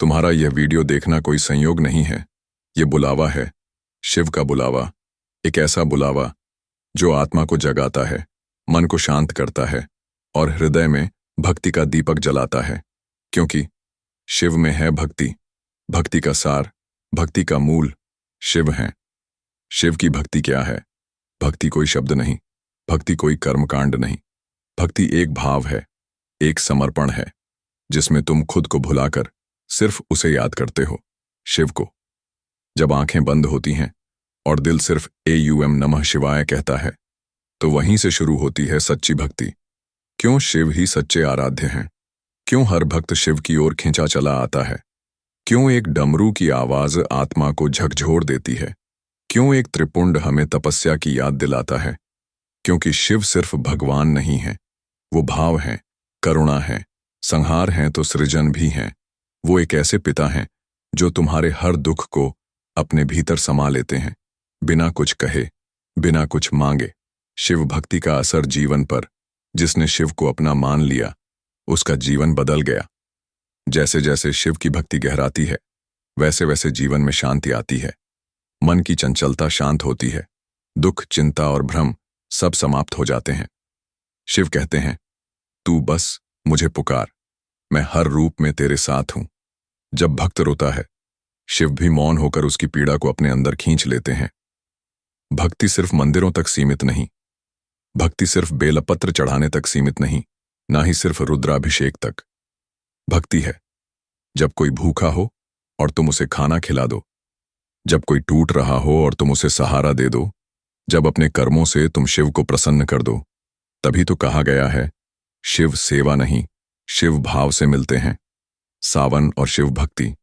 तुम्हारा यह वीडियो देखना कोई संयोग नहीं है। ये बुलावा है, शिव का बुलावा। एक ऐसा बुलावा जो आत्मा को जगाता है, मन को शांत करता है और हृदय में भक्ति का दीपक जलाता है। क्योंकि शिव में है भक्ति, भक्ति का सार, भक्ति का मूल शिव है। शिव की भक्ति क्या है? भक्ति कोई शब्द नहीं, भक्ति कोई कर्मकांड नहीं। भक्ति एक भाव है, एक समर्पण है, जिसमें तुम खुद को भुलाकर सिर्फ उसे याद करते हो, शिव को। जब आंखें बंद होती हैं और दिल सिर्फ AUM नमः शिवाय कहता है, तो वहीं से शुरू होती है सच्ची भक्ति। क्यों शिव ही सच्चे आराध्य हैं? क्यों हर भक्त शिव की ओर खिंचा चला आता है? क्यों एक डमरू की आवाज आत्मा को झकझोर देती है? क्यों एक त्रिपुंड हमें तपस्या की याद दिलाता है? क्योंकि शिव सिर्फ भगवान नहीं है, वो भाव हैं, करुणा है, संहार हैं तो सृजन भी हैं। वो एक ऐसे पिता हैं जो तुम्हारे हर दुख को अपने भीतर समा लेते हैं, बिना कुछ कहे, बिना कुछ मांगे। शिव भक्ति का असर जीवन पर, जिसने शिव को अपना मान लिया, उसका जीवन बदल गया। जैसे जैसे शिव की भक्ति गहराती है, वैसे वैसे जीवन में शांति आती है। मन की चंचलता शांत होती है, दुख, चिंता और भ्रम सब समाप्त हो जाते हैं। शिव कहते हैं, तू बस मुझे पुकार, मैं हर रूप में तेरे साथ हूं। जब भक्त रोता है, शिव भी मौन होकर उसकी पीड़ा को अपने अंदर खींच लेते हैं। भक्ति सिर्फ मंदिरों तक सीमित नहीं, भक्ति सिर्फ बेलपत्र चढ़ाने तक सीमित नहीं, ना ही सिर्फ रुद्राभिषेक तक। भक्ति है जब कोई भूखा हो और तुम उसे खाना खिला दो, जब कोई टूट रहा हो और तुम उसे सहारा दे दो, जब अपने कर्मों से तुम शिव को प्रसन्न कर दो। तभी तो कहा गया है, शिव सेवा नहीं, शिव भाव से मिलते हैं। सावन और शिव भक्ति।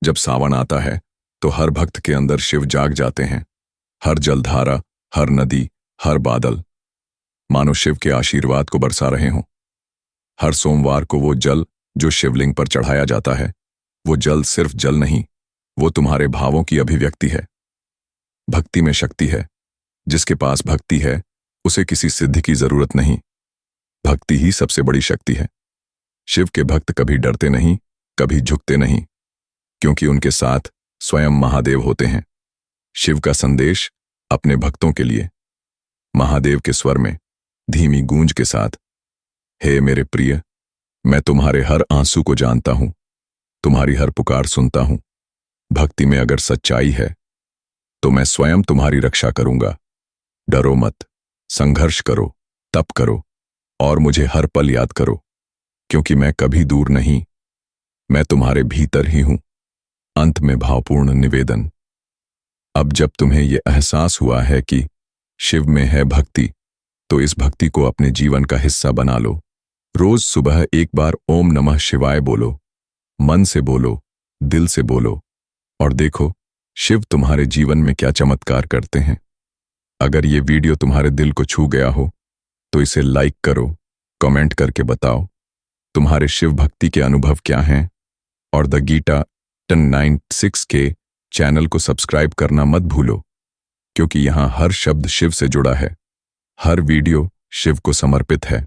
जब सावन आता है तो हर भक्त के अंदर शिव जाग जाते हैं। हर जलधारा, हर नदी, हर बादल मानो शिव के आशीर्वाद को बरसा रहे हों। हर सोमवार को वो जल जो शिवलिंग पर चढ़ाया जाता है, वो जल सिर्फ जल नहीं, वो तुम्हारे भावों की अभिव्यक्ति है। भक्ति में शक्ति है। जिसके पास भक्ति है, उसे किसी सिद्धि की जरूरत नहीं। भक्ति ही सबसे बड़ी शक्ति है। शिव के भक्त कभी डरते नहीं, कभी झुकते नहीं, क्योंकि उनके साथ स्वयं महादेव होते हैं। शिव का संदेश अपने भक्तों के लिए, महादेव के स्वर में, धीमी गूंज के साथ, हे मेरे प्रिय, मैं तुम्हारे हर आंसू को जानता हूं, तुम्हारी हर पुकार सुनता हूं। भक्ति में अगर सच्चाई है तो मैं स्वयं तुम्हारी रक्षा करूंगा। डरो मत, संघर्ष करो, तप करो और मुझे हर पल याद करो, क्योंकि मैं कभी दूर नहीं, मैं तुम्हारे भीतर ही हूं। अंत में भावपूर्ण निवेदन। अब जब तुम्हें यह एहसास हुआ है कि शिव में है भक्ति, तो इस भक्ति को अपने जीवन का हिस्सा बना लो। रोज सुबह एक बार ओम नमः शिवाय बोलो, मन से बोलो, दिल से बोलो, और देखो शिव तुम्हारे जीवन में क्या चमत्कार करते हैं। अगर ये वीडियो तुम्हारे दिल को छू गया हो तो इसे लाइक करो, कमेंट करके बताओ तुम्हारे शिव भक्ति के अनुभव क्या हैं, और द गीता 1096 के चैनल को सब्सक्राइब करना मत भूलो, क्योंकि यहां हर शब्द शिव से जुड़ा है, हर वीडियो शिव को समर्पित है।